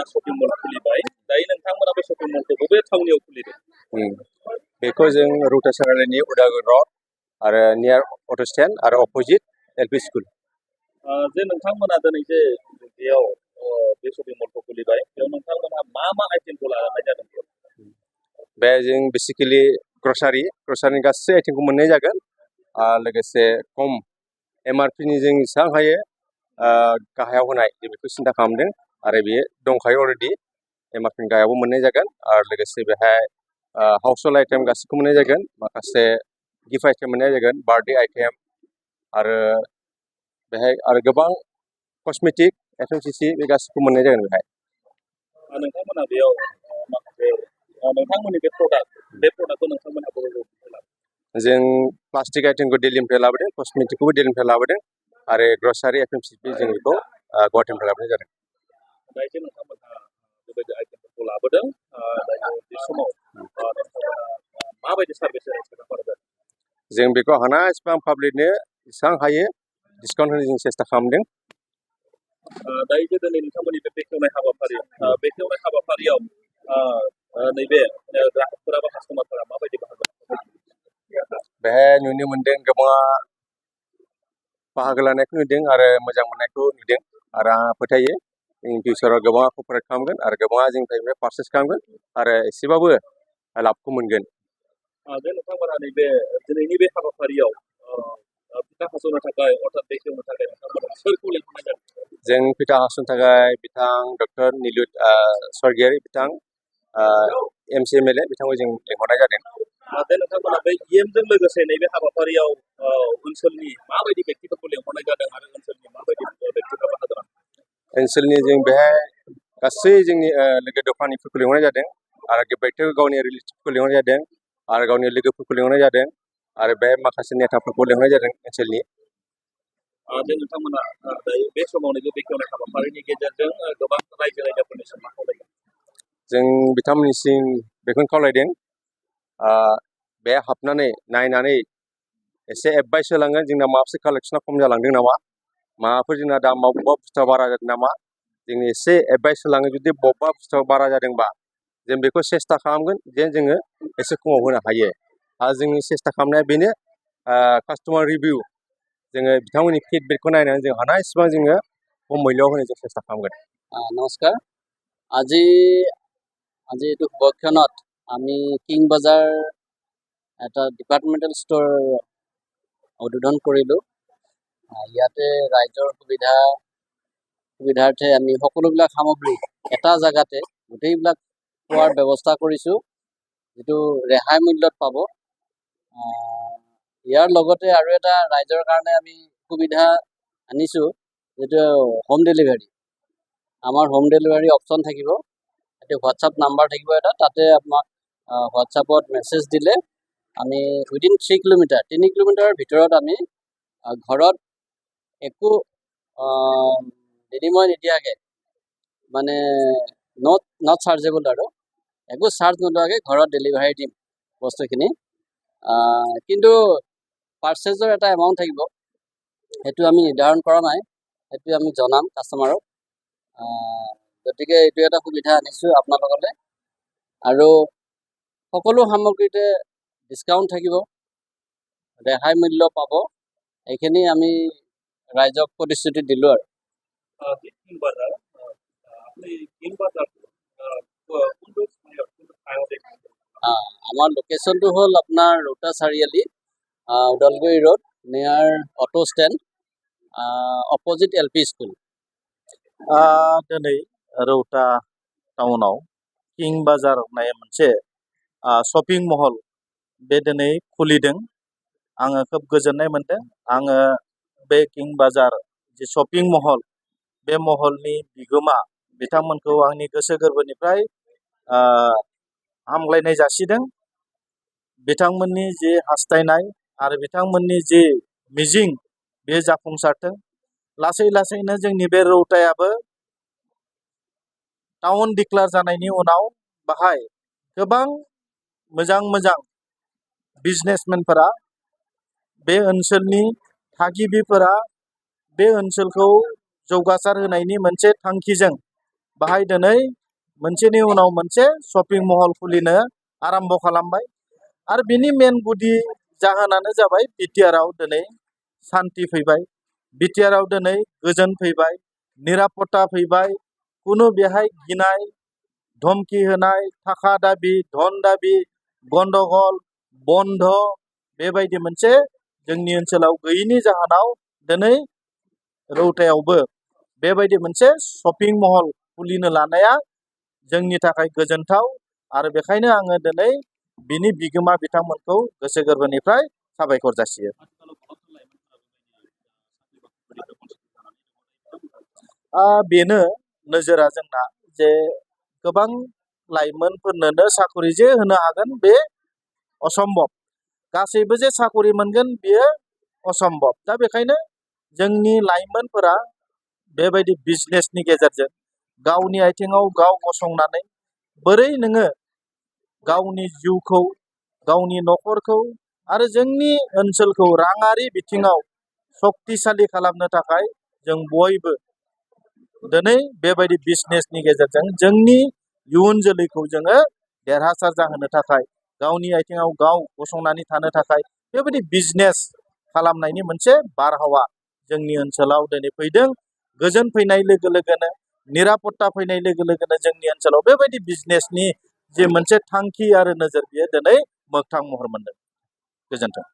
Shopping मल खुलिबाय दायो नोंथांमोना बे शपिं मलखौ बबे थावनियाव खुलिदों? बेखौ जों रौता सारिआलिनि उदालगुरि रड आरो नियार अट' स्टेन्ड आरो अपोजिट एलपि स्कुल। जे नोंथांमोना दिनै जे बेयाव बे शपिं मलखौ खुलिबाय बेयाव नोंथांमोनहा मा आइटेमखौ लानाय जादों बेयाव? बे जों बेसिकेलि ग्रसारिनि गासै आइटेमखौ मोननाय जागोन लोगोसे खम एमआरपिनि जों जेसेबां हायो गाहायाव होनाय बेखौ सिन्था खालामदों आरो बेयो दंखायो अलरेडि एमआरपिनि गाहायावबो मोननाय जागोन आरो लोगोसे बेहाय हाउसहोल्ड आइटेम गासैखौ मोननाय जागोन माखासे गिफ्ट आइटेम मोननाय जागोन बार्थडे आइटेम आरो बेहाय आरो गोबां कस्मेटिक एफएमसीसी बे गासैखौ मोननाय जागोन बेहाय। नोंथांमोना बेयाव माखासे नोंथांमोननि बे प्रडाक्टखौ नोंथांमोना बबेनिफ्राय लाबोदों? जों प्लास्टिक आइटेमखौ दिल्लीनिफ्राय लाबोदों कस्मेटिकखौबो दिल्लीनिफ्राय लाबोदों आरो ग्रसारि एफएमसीसी जों बेखौ गुवाहाटीनिफ्राय लाबोनाय जादों। दायो जे नोंथांमोनहा बेबायदि आइटेमफोरखौ लाबोदों दायो बे समाव नोंथांमोना माबायदि सार्भिस होनाय जादों? जों बेखौ हानायसेबां पाब्लिकनो जेसेबां हायो डिसकाउन्ट होनो जों सेस्था खालामदों। दायो जे दिनै नोंथांमोननि बे बेखेवनाय हाबाफारियाव नैबे ग्राहकफोरा बा कास्टमारफोरा माबायदि बाहागो लादों? बेहाय नुनो मोनदों गोबाङा बाहागो लानायखौ नुदों आरो मोजां मोननायखौ नुदों आरो आं फोथायो इन फिउचाराव गोबाङा कपारेट खालामगोन आरो गोबाङा जोंनिफ्राय पारचेस खालामगोन आरो एसेबाबो लाबखौ मोनगोन। जे नोंथांमोना नैबे दिनैनि बे हाबाफारियाव फिथा हास'नो थाखाय अर्थात बेखेवनो थाखाय नोंथांमोना सोरखौ लिंहरनाय जादों? जों फिथा हास'नो थाखाय बिथां डक्टर निलुत स्वर्गियारि बिथां एमसि एमएलए बिथांखौ जों लिंहरनाय जादों। जे नोंथांमोना बे इएमजों लोगोसे नैबे हाबाफारियाव ओनसोलनि माबायदि व्यक्तिफोरखौ लिंहरनाय जादों आरो ओनसोलनि माबायदि व्यक्तिफोरा बाहागो लादों? ओनसोलनि जों बेहाय गासै जोंनि लोगो दखानिफोरखौ लिंहरनाय जादों आरो बेबायदिनो गावनि रिलेटिभफोरखौ लिंहरनाय जादों आरो गावनि लोगोफोरखौ लिंहरनाय जादों आरो बे माखासे नेताफोरखौ लिंहरनाय जादों ओनसोलनि। जे नोंथांमोना दायो बे समावनो जे बेखेवनाय हाबाफारिनि गेजेरजों गोबां रायजो राजाफोरनिसिम मा खावलायगोन? जों बिथांमोननिसिम बेखौनो खावलायदों बे हाबनानै नायनानै एसे एडभाइस होलांगोन जोंना माबाफोर कालेक्सना खम जालांदों नामा माबाफोर जोंना दामा बबेबा बुस्थुआ बारा जादों नामा जोंनो एसे एडभाइस होलाङो जुदि बबेबा बुस्थुआ बारा जादोंबा जों बेखौ सेस्था खालामगोन जे जोङो एसे खमाव होनो हायो आरो जोंनि सेस्था खालामनाया बेनो कास्टमार रिभिउ जोङो बिथांमोननि फिडबेकखौ नायनानै जों हानायसेबां जोङो खम मূल्यआव होनो जों सेस्था खालामगोन। नमस्कार আজি এইটো শুভক্ষণত আমি কিং বাজাৰ এটা ডিপাৰ্টমেণ্টেল ষ্ট'ৰ উদ্বোধন কৰিলোঁ। ইয়াতে ৰাইজৰ সুবিধাৰ্থে আমি সকলোবিলাক সামগ্ৰী এটা জেগাতে গোটেইবিলাক পোৱাৰ ব্যৱস্থা কৰিছোঁ যিটো ৰেহাই মূল্যত পাব। ইয়াৰ লগতে আৰু এটা ৰাইজৰ কাৰণে আমি সুবিধা আনিছোঁ যিটো হোম ডেলিভাৰী। আমাৰ হোম ডেলিভাৰী অপশ্যন থাকিব, এইটো হোৱাটছআপ নাম্বাৰ থাকিব এটা, তাতে আপোনাক হোৱাটছআপত মেছেজ দিলে আমি উইদিন 3 কিলোমিটাৰৰ ভিতৰত আমি ঘৰত একো বিনিময় নিদিয়াকৈ মানে নট চাৰ্জেবল আৰু একো চাৰ্জ নোলোৱাকৈ ঘৰত ডেলিভাৰী দিম বস্তুখিনি। কিন্তু পাৰ্চেজৰ এটা এমাউণ্ট থাকিব, সেইটো আমি নিৰ্ধাৰণ কৰা নাই, সেইটো আমি জনাম কাষ্টমাৰক। গতিকে এইটো এটা সুবিধা আনিছোঁ আপোনালোকলৈ আৰু সকলো সামগ্ৰীতে ডিছকাউণ্ট থাকিব, ৰেহাই মূল্য পাব, এইখিনি আমি ৰাইজক প্ৰতিশ্ৰুতি দিলোঁ আৰু। আমাৰ লোকেশ্যনটো হ'ল আপোনাৰ Rowta Chariali Udalguri road near auto stand opposite LP school. दिनै रौता टाउनाव किं बाजार होननाय मोनसे शपिं महल बे दिनै खुलिदों। आङो खोब गोजोननाय मोनदों। आङो बे किं बाजार जे शपिं महल बे महलनि बिगोमा बिथांमोनखौ आंनि गोसो गोरबोनिफ्राय हामग्लायनाय जासिदों। बिथांमोननि जे हास्थायनाय आरो बिथांमोननि जे मिजिं बे जाफुंसारथों। लासै लासैनो जोंनि बे रौतायाबो टाउन डिक्लेयार जानायनि उनाव बाहाय गोबां मोजां बिजनेसमेनफोरा बे ओनसोलनि थागिबिफोरा बे ओनसोलखौ जौगासार होनायनि मोनसे थांखिजों बाहाय दिनै मोनसेनि उनाव मोनसे शपिं मल खुलिनो आरम्भ खालामबाय आरो बिनि मेन गुदि जाहोनानो जाबाय बिटिआरआव दिनै सान्ति फैबाय, बिटिआरआव दिनै गोजोन फैबाय, निरापत्ता फैबाय, कुनु बेहाय गिनाय, धमकी होनाय, थाखा दाबि, धन दाबि, गन्दगल, बन्ध बेबायदि मोनसे जोंनि ओनसोलाव गैयैनि जाहोनाव दिनै रौतायावबो बेबायदि मोनसे शपिं महल खुलिनो लानाया जोंनि थाखाय गोजोनथाव आरो बेखायनो आङो दिनै बिनि बिगोमा बिथांमोनखौ गोसो गोरबोनिफ्राय साबायखर जासियो। बेनो नोजोरा जोंना जे गोबां लाइमोनफोरनोनो साखरि जे होनो हागोन बे असम्भब, गासैबो जे साखरि मोनगोन बेयो असम्भब। दा बेखायनो जोंनि लाइमोनफोरा बेबायदि बिजनेसनि गेजेरजों गावनि आथिङाव गाव गसंनानै बोरै नोङो गावनि जिउखौ, गावनि न'खरखौ आरो जोंनि ओनसोलखौ राङारि बिथिङाव सक्तिशालि खालामनो थाखाय जों बयबो दिनै बेबायदि बिजनेसनि गेजेरजों जोंनि इयुन जोलैखौ जोङो देरहासार जाहोनो थाखाय, गावनि आथिङाव गाव गसंनानै थानो थाखाय बेबायदि बिजनेस खालामनायनि मोनसे बारहावा जोंनि ओनसोलाव दिनै फैदों। गोजोन फैनाय लोगो लोगोनो, निरापत्ता फैनाय लोगो लोगोनो जोंनि ओनसोलाव बेबायदि बिजनेसनि जे मोनसे थांखि आरो नोजोर बियो दिनै मोगथां महर मोनदों। गोजोन्थों।